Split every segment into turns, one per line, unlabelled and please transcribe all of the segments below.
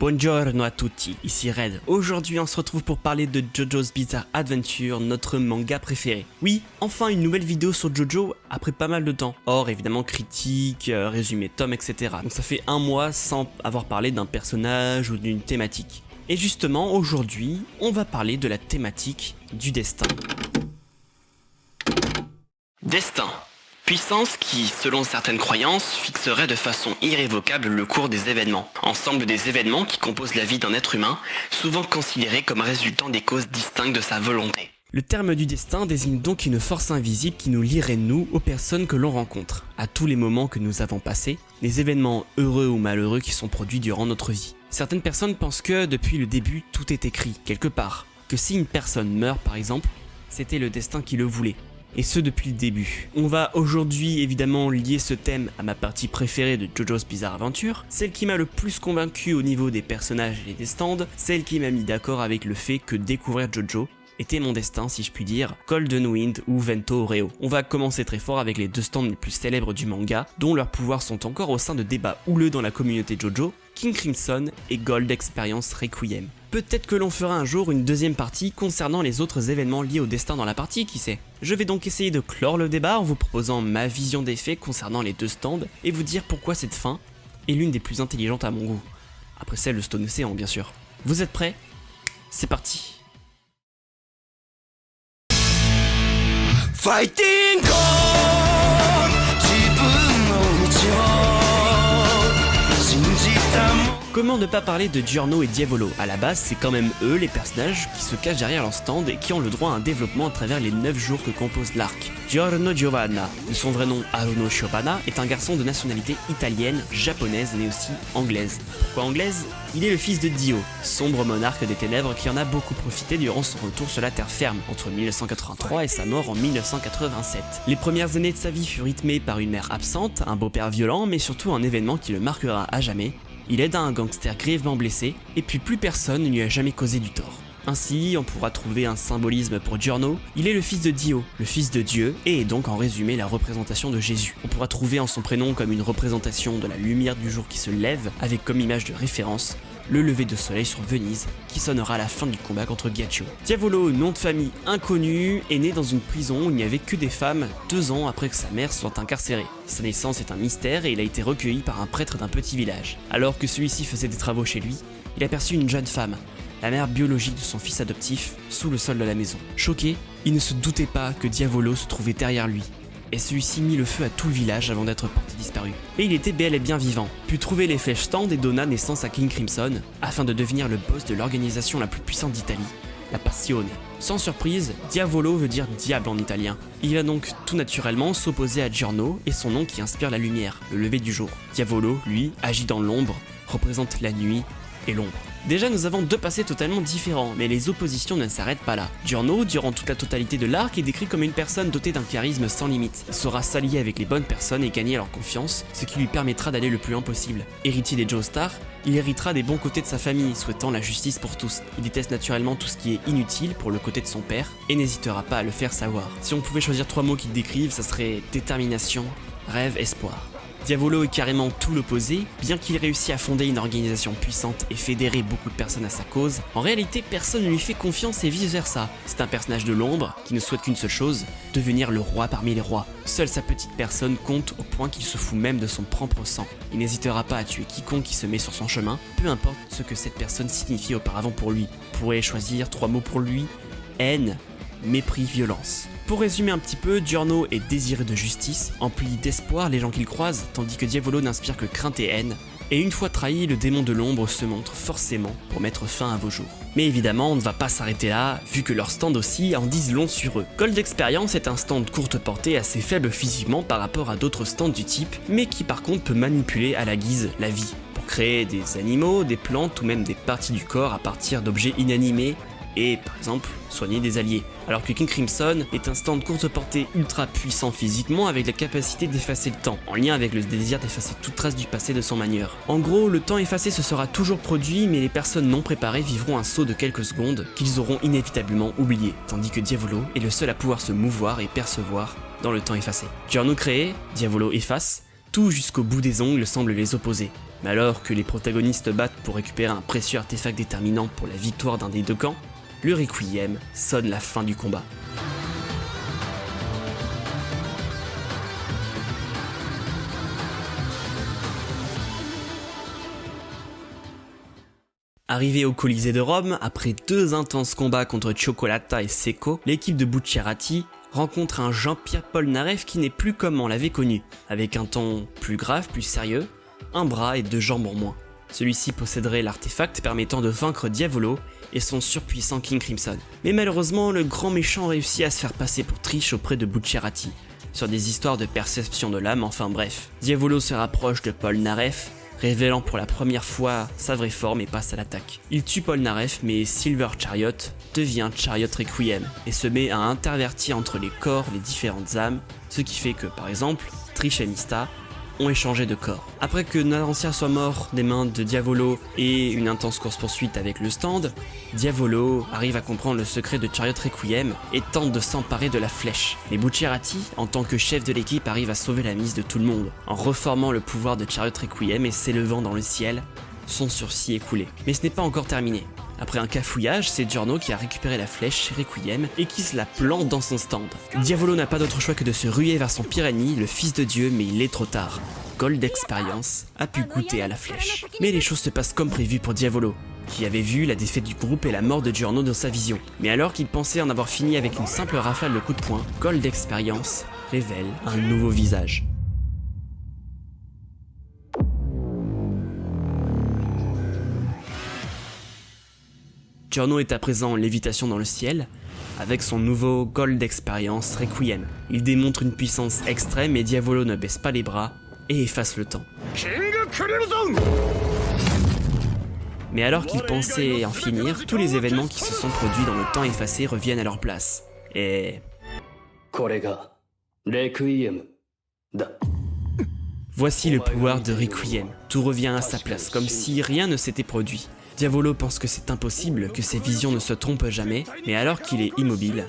Buongiorno a tutti, ici Red. Aujourd'hui on se retrouve pour parler de JoJo's Bizarre Adventure, notre manga préféré. Oui, enfin une nouvelle vidéo sur JoJo après pas mal de temps. Or évidemment critique, résumé tome, etc. Donc ça fait un mois sans avoir parlé d'un personnage ou d'une thématique. Et justement aujourd'hui, on va parler de la thématique du destin. Destin. Puissance qui, selon certaines croyances, fixerait de façon irrévocable le cours des événements. Ensemble des événements qui composent la vie d'un être humain, souvent considérés comme résultant des causes distinctes de sa volonté. Le terme du destin désigne donc une force invisible qui nous lierait nous aux personnes que l'on rencontre, à tous les moments que nous avons passés, les événements heureux ou malheureux qui sont produits durant notre vie. Certaines personnes pensent que, depuis le début, tout est écrit, quelque part, que si une personne meurt par exemple, c'était le destin qui le voulait. Et ce depuis le début. On va aujourd'hui évidemment lier ce thème à ma partie préférée de JoJo's Bizarre Adventure, celle qui m'a le plus convaincu au niveau des personnages et des stands, celle qui m'a mis d'accord avec le fait que découvrir JoJo était mon destin si je puis dire, Golden Wind ou Vento Oreo. On va commencer très fort avec les deux stands les plus célèbres du manga, dont leurs pouvoirs sont encore au sein de débats houleux dans la communauté JoJo, King Crimson et Gold Experience Requiem. Peut-être que l'on fera un jour une deuxième partie concernant les autres événements liés au destin dans la partie, qui sait. Je vais donc essayer de clore le débat en vous proposant ma vision des faits concernant les deux stands et vous dire pourquoi cette fin est l'une des plus intelligentes à mon goût. Après celle de Stone Ocean bien sûr. Vous êtes prêts? C'est parti. Fighting Comment ne pas parler de Giorno et Diavolo? À la base, c'est quand même eux les personnages qui se cachent derrière leur stand et qui ont le droit à un développement à travers les 9 jours que compose l'arc. Giorno Giovanna, de son vrai nom Haruno Shobana, est un garçon de nationalité italienne, japonaise mais aussi anglaise. Pourquoi anglaise? Il est le fils de Dio, sombre monarque des ténèbres qui en a beaucoup profité durant son retour sur la terre ferme, entre 1983 et sa mort en 1987. Les premières années de sa vie furent rythmées par une mère absente, un beau-père violent, mais surtout un événement qui le marquera à jamais. Il aida un gangster grièvement blessé, et puis plus personne ne lui a jamais causé du tort. Ainsi, on pourra trouver un symbolisme pour Giorno, il est le fils de Dio, le fils de Dieu, et est donc en résumé la représentation de Jésus. On pourra trouver en son prénom comme une représentation de la lumière du jour qui se lève, avec comme image de référence le lever de soleil sur Venise, qui sonnera à la fin du combat contre Ghiaccio. Diavolo, nom de famille inconnu, est né dans une prison où il n'y avait que des femmes 2 ans après que sa mère soit incarcérée. Sa naissance est un mystère et il a été recueilli par un prêtre d'un petit village. Alors que celui-ci faisait des travaux chez lui, il aperçut une jeune femme, la mère biologique de son fils adoptif, sous le sol de la maison. Choqué, il ne se doutait pas que Diavolo se trouvait derrière lui, et celui-ci mit le feu à tout le village avant d'être porté disparu. Mais il était bel et bien vivant, put trouver les flèches stand et donna naissance à King Crimson, afin de devenir le boss de l'organisation la plus puissante d'Italie, la Passione. Sans surprise, Diavolo veut dire diable en italien. Il va donc tout naturellement s'opposer à Giorno et son nom qui inspire la lumière, le lever du jour. Diavolo, lui, agit dans l'ombre, représente la nuit et l'ombre. Déjà nous avons deux passés totalement différents, mais les oppositions ne s'arrêtent pas là. Giorno, durant toute la totalité de l'arc, est décrit comme une personne dotée d'un charisme sans limite. Il saura s'allier avec les bonnes personnes et gagner leur confiance, ce qui lui permettra d'aller le plus loin possible. Héritier des Joestar, il héritera des bons côtés de sa famille, souhaitant la justice pour tous. Il déteste naturellement tout ce qui est inutile pour le côté de son père, et n'hésitera pas à le faire savoir. Si on pouvait choisir 3 mots qui le décrivent, ça serait détermination, rêve, espoir. Diavolo est carrément tout l'opposé, bien qu'il réussisse à fonder une organisation puissante et fédérer beaucoup de personnes à sa cause, en réalité personne ne lui fait confiance et vice versa. C'est un personnage de l'ombre qui ne souhaite qu'une seule chose, devenir le roi parmi les rois. Seule sa petite personne compte au point qu'il se fout même de son propre sang. Il n'hésitera pas à tuer quiconque qui se met sur son chemin, peu importe ce que cette personne signifiait auparavant pour lui. On pourrait choisir 3 mots pour lui, haine, mépris, violence. Pour résumer un petit peu, Giorno est désireux de justice, empli d'espoir les gens qu'il croise, tandis que Diavolo n'inspire que crainte et haine. Et une fois trahi, le démon de l'ombre se montre forcément pour mettre fin à vos jours. Mais évidemment, on ne va pas s'arrêter là, vu que leurs stands aussi en disent long sur eux. Gold Experience est un stand courte portée assez faible physiquement par rapport à d'autres stands du type, mais qui par contre peut manipuler à la guise la vie, pour créer des animaux, des plantes ou même des parties du corps à partir d'objets inanimés, et par exemple soigner des alliés. Alors que King Crimson est un stand courte portée ultra puissant physiquement avec la capacité d'effacer le temps, en lien avec le désir d'effacer toute trace du passé de son manieur. En gros, le temps effacé se sera toujours produit, mais les personnes non préparées vivront un saut de quelques secondes qu'ils auront inévitablement oublié, tandis que Diavolo est le seul à pouvoir se mouvoir et percevoir dans le temps effacé. Giorno créé, Diavolo efface, tout jusqu'au bout des ongles semble les opposer. Mais alors que les protagonistes battent pour récupérer un précieux artefact déterminant pour la victoire d'un des deux camps, le Requiem sonne la fin du combat. Arrivé au Colisée de Rome, après 2 intenses combats contre Cioccolata et Secco, l'équipe de Bucciarati rencontre un Jean-Pierre Polnareff qui n'est plus comme on l'avait connu, avec un ton plus grave, plus sérieux, un bras et 2 jambes en moins. Celui-ci posséderait l'artefact permettant de vaincre Diavolo et son surpuissant King Crimson. Mais malheureusement, le grand méchant réussit à se faire passer pour triche auprès de Bucciarati, sur des histoires de perception de l'âme, enfin bref. Diavolo se rapproche de Polnareff, révélant pour la première fois sa vraie forme et passe à l'attaque. Il tue Polnareff, mais Silver Chariot devient Chariot Requiem et se met à intervertir entre les corps les différentes âmes, ce qui fait que par exemple, Trish et Mista ont échangé de corps. Après que Narancia soit mort des mains de Diavolo et une intense course-poursuite avec le stand, Diavolo arrive à comprendre le secret de Chariot Requiem et tente de s'emparer de la flèche. Mais Bucciarati, en tant que chef de l'équipe, arrive à sauver la mise de tout le monde, en reformant le pouvoir de Chariot Requiem et s'élevant dans le ciel, son sursis écoulé. Mais ce n'est pas encore terminé. Après un cafouillage, c'est Giorno qui a récupéré la flèche chez Requiem et qui se la plante dans son stand. Diavolo n'a pas d'autre choix que de se ruer vers son pire ennemi, le fils de Dieu, mais il est trop tard. Gold Experience a pu goûter à la flèche. Mais les choses se passent comme prévu pour Diavolo, qui avait vu la défaite du groupe et la mort de Giorno dans sa vision. Mais alors qu'il pensait en avoir fini avec une simple rafale de coups de poing, Gold Experience révèle un nouveau visage. Giorno est à présent en lévitation dans le ciel, avec son nouveau Gold Experience Requiem. Il démontre une puissance extrême et Diavolo ne baisse pas les bras et efface le temps. Mais alors qu'il pensait en finir, tous les événements qui se sont produits dans le temps effacé reviennent à leur place. Et... voici le pouvoir de Requiem. Tout revient à sa place, comme si rien ne s'était produit. Diavolo pense que c'est impossible, que ses visions ne se trompent jamais, mais alors qu'il est immobile...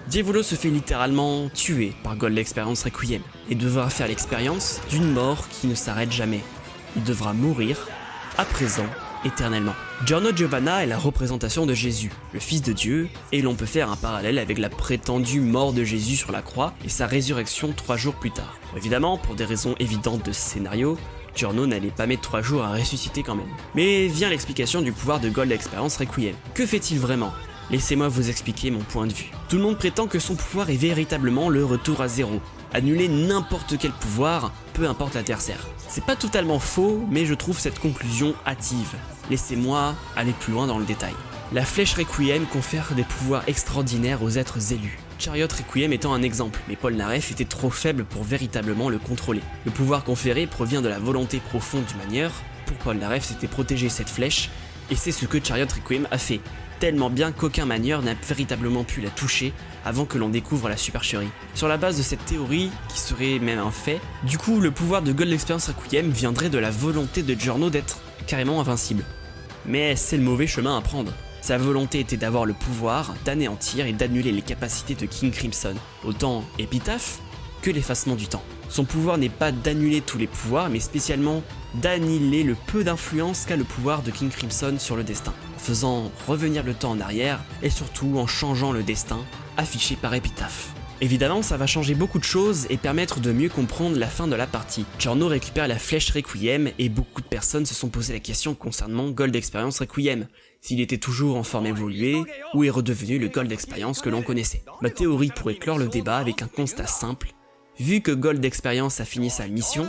Diavolo se fait littéralement tuer par Gold Experience Requiem et devra faire l'expérience d'une mort qui ne s'arrête jamais. Il devra mourir, à présent, éternellement. Giorno Giovanna est la représentation de Jésus, le Fils de Dieu, et l'on peut faire un parallèle avec la prétendue mort de Jésus sur la croix et sa résurrection 3 jours plus tard. Évidemment, pour des raisons évidentes de ce scénario, Giorno n'allait pas mettre 3 jours à ressusciter quand même. Mais vient l'explication du pouvoir de Gold Experience Requiem. Que fait-il vraiment ? Laissez-moi vous expliquer mon point de vue. Tout le monde prétend que son pouvoir est véritablement le retour à zéro. Annuler n'importe quel pouvoir, peu importe l'adversaire. C'est pas totalement faux, mais je trouve cette conclusion hâtive. Laissez-moi aller plus loin dans le détail. La flèche Requiem confère des pouvoirs extraordinaires aux êtres élus. Chariot Requiem étant un exemple, mais Polnareff était trop faible pour véritablement le contrôler. Le pouvoir conféré provient de la volonté profonde du manieur. Pour Polnareff, c'était protéger cette flèche, et c'est ce que Chariot Requiem a fait. Tellement bien qu'aucun manieur n'a véritablement pu la toucher avant que l'on découvre la supercherie. Sur la base de cette théorie, qui serait même un fait, du coup le pouvoir de Gold Experience Requiem viendrait de la volonté de Giorno d'être carrément invincible. Mais c'est le mauvais chemin à prendre. Sa volonté était d'avoir le pouvoir d'anéantir et d'annuler les capacités de King Crimson, autant épitaphe que l'effacement du temps. Son pouvoir n'est pas d'annuler tous les pouvoirs, mais spécialement d'annihiler le peu d'influence qu'a le pouvoir de King Crimson sur le destin, en faisant revenir le temps en arrière et surtout en changeant le destin affiché par épitaphe. Évidemment, ça va changer beaucoup de choses et permettre de mieux comprendre la fin de la partie. Giorno récupère la flèche Requiem et beaucoup de personnes se sont posé la question concernant Gold Experience Requiem, s'il était toujours en forme évoluée ou est redevenu le Gold Experience que l'on connaissait. Ma théorie pourrait clore le débat avec un constat simple. Vu que Gold Experience a fini sa mission,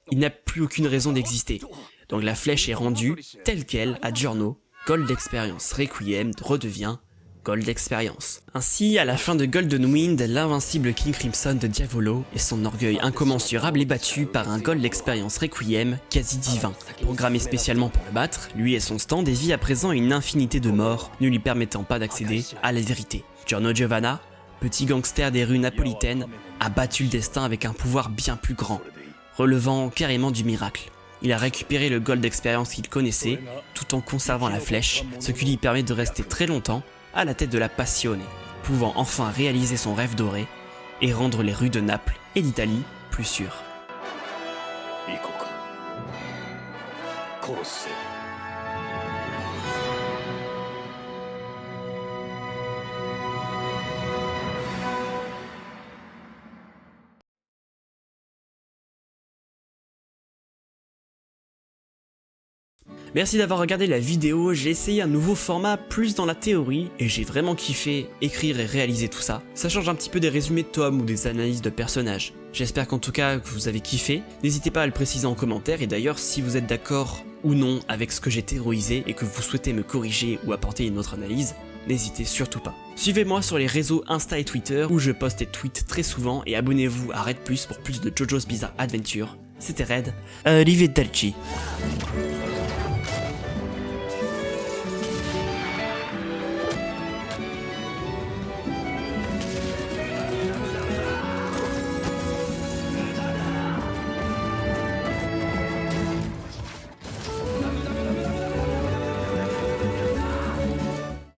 il n'a plus aucune raison d'exister. Donc la flèche est rendue telle quelle à Giorno. Gold Experience Requiem redevient Gold Experience. Ainsi, à la fin de Golden Wind, l'invincible King Crimson de Diavolo et son orgueil incommensurable est battu par un Gold Experience Requiem quasi divin. Programmé spécialement pour le battre, lui et son stand dévient à présent une infinité de morts, ne lui permettant pas d'accéder à la vérité. Giorno Giovanna, petit gangster des rues napolitaines, a battu le destin avec un pouvoir bien plus grand, relevant carrément du miracle. Il a récupéré le gold d'expérience qu'il connaissait, tout en conservant la flèche, ce qui lui permet de rester très longtemps à la tête de la Passione, pouvant enfin réaliser son rêve doré et rendre les rues de Naples et d'Italie plus sûres. Merci d'avoir regardé la vidéo, j'ai essayé un nouveau format plus dans la théorie et j'ai vraiment kiffé écrire et réaliser tout ça. Ça change un petit peu des résumés de tomes ou des analyses de personnages. J'espère qu'en tout cas que vous avez kiffé, n'hésitez pas à le préciser en commentaire et d'ailleurs si vous êtes d'accord ou non avec ce que j'ai théorisé et que vous souhaitez me corriger ou apporter une autre analyse, n'hésitez surtout pas. Suivez-moi sur les réseaux Insta et Twitter où je poste et tweet très souvent et abonnez-vous à Red Plus pour plus de JoJo's Bizarre Adventure. C'était Red, arrivederci.